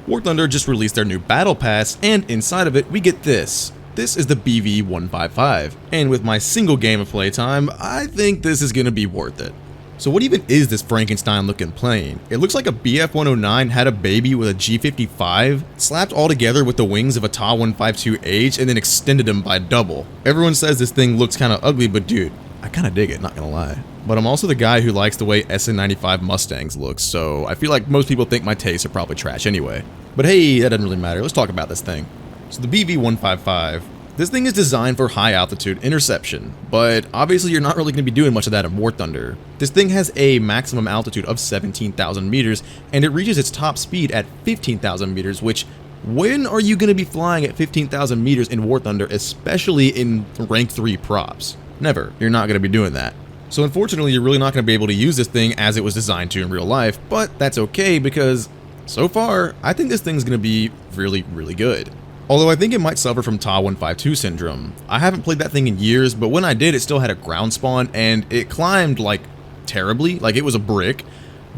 War Thunder just released their new battle pass, and inside of it we get this. This is the BV-155, and with my single game of playtime, I think this is going to be worth it. So what even is this Frankenstein looking plane? It looks like a BF-109 had a baby with a G-55, slapped all together with the wings of a Ta-152H, and then extended them by double. Everyone says this thing looks kinda ugly, but dude, I kinda dig it, not gonna lie. But I'm also the guy who likes the way SN95 Mustangs look, so I feel like most people think my tastes are probably trash anyway. But hey, that doesn't really matter, let's talk about this thing. So the BV-155, this thing is designed for high altitude interception, but obviously you're not really going to be doing much of that in War Thunder. This thing has a maximum altitude of 17,000 meters, and it reaches its top speed at 15,000 meters, which, when are you going to be flying at 15,000 meters in War Thunder, especially in rank 3 props? Never. You're not going to be doing that. So unfortunately, you're really not going to be able to use this thing as it was designed to in real life, but that's okay because so far, I think this thing's going to be really, really good. Although I think it might suffer from Ta-152 syndrome. I haven't played that thing in years, but when I did, it still had a ground spawn, and it climbed, like, terribly, like it was a brick,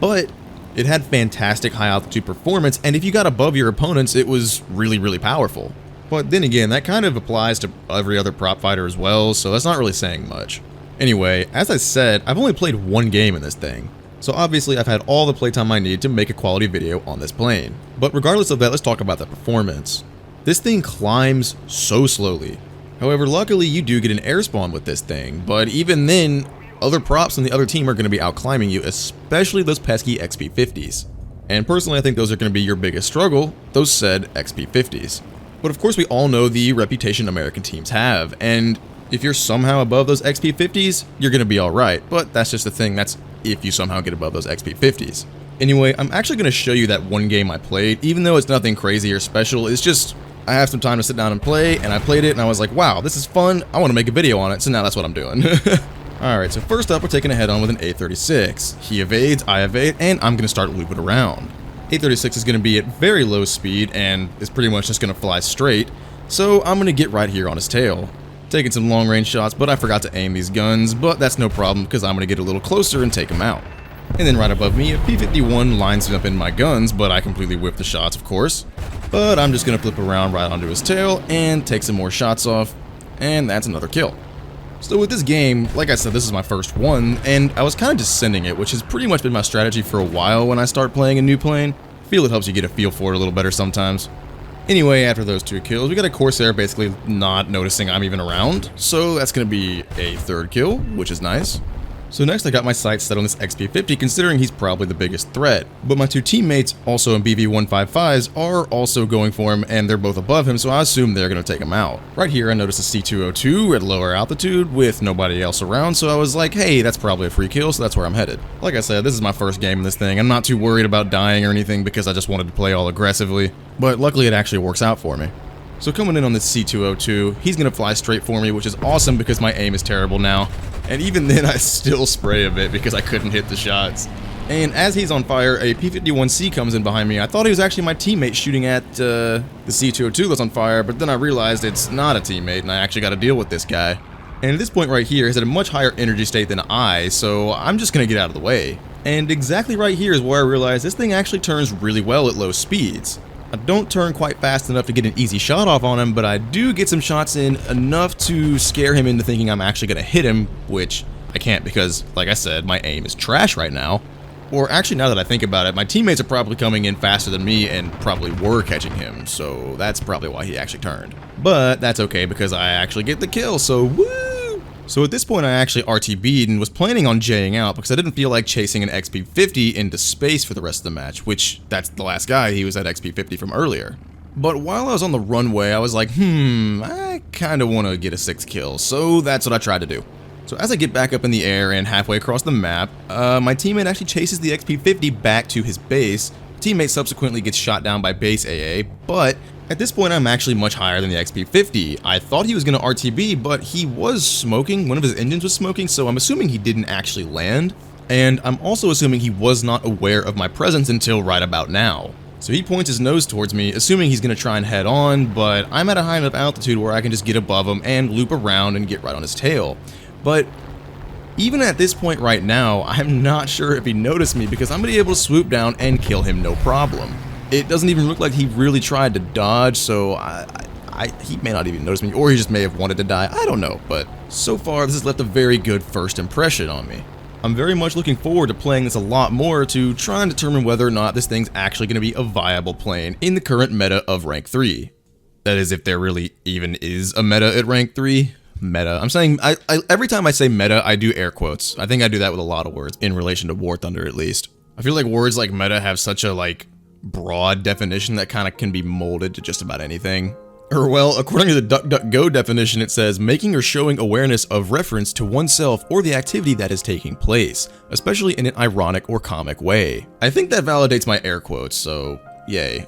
but it had fantastic high altitude performance, and if you got above your opponents, it was really, really powerful. But then again, that kind of applies to every other prop fighter as well, so that's not really saying much. Anyway, as I said, I've only played one game in this thing. So obviously I've had all the playtime I need to make a quality video on this plane. But regardless of that, let's talk about the performance. This thing climbs so slowly. However, luckily you do get an air spawn with this thing, but even then, other props on the other team are going to be out climbing you, especially those pesky XP50s. And personally I think those are going to be your biggest struggle, those said XP50s. But of course we all know the reputation American teams have, and if you're somehow above those XP50s, you're going to be alright, but that's just the thing, that's if you somehow get above those XP50s. Anyway, I'm actually going to show you that one game I played, even though it's nothing crazy or special, it's just I have some time to sit down and play, and I played it, and I was like, wow, this is fun, I want to make a video on it, so now that's what I'm doing. Alright, so first up, we're taking a head-on with an A36. He evades, I evade, and I'm going to start looping around. A36 is going to be at very low speed, and is pretty much just going to fly straight, so I'm going to get right here on his tail. Taking some long-range shots, but I forgot to aim these guns, but that's no problem, because I'm going to get a little closer and take him out. And then right above me, a P-51 lines up in my guns, but I completely whip the shots, of course. But I'm just going to flip around right onto his tail and take some more shots off, and that's another kill. So with this game, like I said, this is my first one, and I was kind of just sending it, which has pretty much been my strategy for a while when I start playing a new plane. I feel it helps you get a feel for it a little better sometimes. Anyway, after those two kills, we got a Corsair basically not noticing I'm even around, so that's going to be a third kill, which is nice. So next I got my sights set on this XP50 considering he's probably the biggest threat. But my two teammates, also in BV-155s, are also going for him and they're both above him, so I assume they're going to take him out. Right here I noticed a C202 at lower altitude with nobody else around, so I was like, hey, that's probably a free kill, so that's where I'm headed. Like I said, this is my first game in this thing. I'm not too worried about dying or anything because I just wanted to play all aggressively, but luckily it actually works out for me. So coming in on this C202, he's going to fly straight for me, which is awesome because my aim is terrible now. And even then I still spray a bit because I couldn't hit the shots. And as he's on fire, a P-51C comes in behind me. I thought he was actually my teammate shooting at the C202 that's on fire, but then I realized it's not a teammate and I actually got to deal with this guy. And at this point right here, he's at a much higher energy state than I, so I'm just going to get out of the way. And exactly right here is where I realized this thing actually turns really well at low speeds. I don't turn quite fast enough to get an easy shot off on him, but I do get some shots in enough to scare him into thinking I'm actually going to hit him, which I can't because, like I said, my aim is trash right now. Or actually, now that I think about it, my teammates are probably coming in faster than me and probably were catching him, so that's probably why he actually turned. But that's okay because I actually get the kill, so woo! So at this point I actually RTB'd and was planning on J'ing out because I didn't feel like chasing an XP50 into space for the rest of the match, which that's the last guy, he was at XP50 from earlier. But while I was on the runway, I was like, I kinda wanna get a 6th kill, so that's what I tried to do. So as I get back up in the air and halfway across the map, my teammate actually chases the XP50 back to his base. Teammate subsequently gets shot down by base AA, but at this point I'm actually much higher than the XP50. I thought he was going to RTB, but he was smoking, one of his engines was smoking, so I'm assuming he didn't actually land. And I'm also assuming he was not aware of my presence until right about now. So he points his nose towards me, assuming he's going to try and head on, but I'm at a high enough altitude where I can just get above him and loop around and get right on his tail. But even at this point right now, I'm not sure if he noticed me because I'm going to be able to swoop down and kill him no problem. It doesn't even look like he really tried to dodge, so he may not even notice me, or he just may have wanted to die. I don't know, but so far this has left a very good first impression on me. I'm very much looking forward to playing this a lot more to try and determine whether or not this thing's actually going to be a viable plane in the current meta of rank 3. That is, if there really even is a meta at rank 3. Meta. I'm saying, every time I say meta, I do air quotes. I think I do that with a lot of words, in relation to War Thunder at least. I feel like words like meta have such a, broad definition that kind of can be molded to just about anything. Or well, according to the DuckDuckGo definition, it says, making or showing awareness of reference to oneself or the activity that is taking place, especially in an ironic or comic way. I think that validates my air quotes, so yay.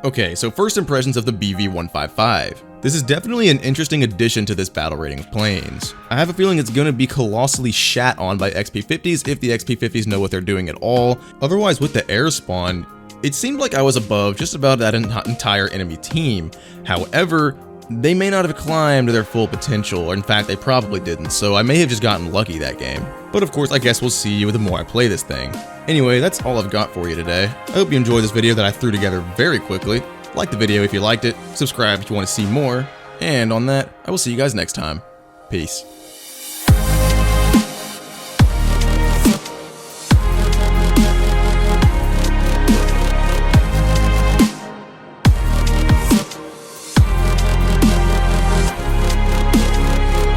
Okay, so first impressions of the BV-155. This is definitely an interesting addition to this battle rating of planes. I have a feeling it's going to be colossally shat on by XP50s if the XP50s know what they're doing at all. Otherwise, with the air spawn, it seemed like I was above just about that entire enemy team. However, they may not have climbed to their full potential, or in fact they probably didn't, so I may have just gotten lucky that game. But of course, I guess we'll see the more I play this thing. Anyway, that's all I've got for you today. I hope you enjoyed this video that I threw together very quickly. Like the video if you liked it, subscribe if you want to see more, and on that, I will see you guys next time. Peace.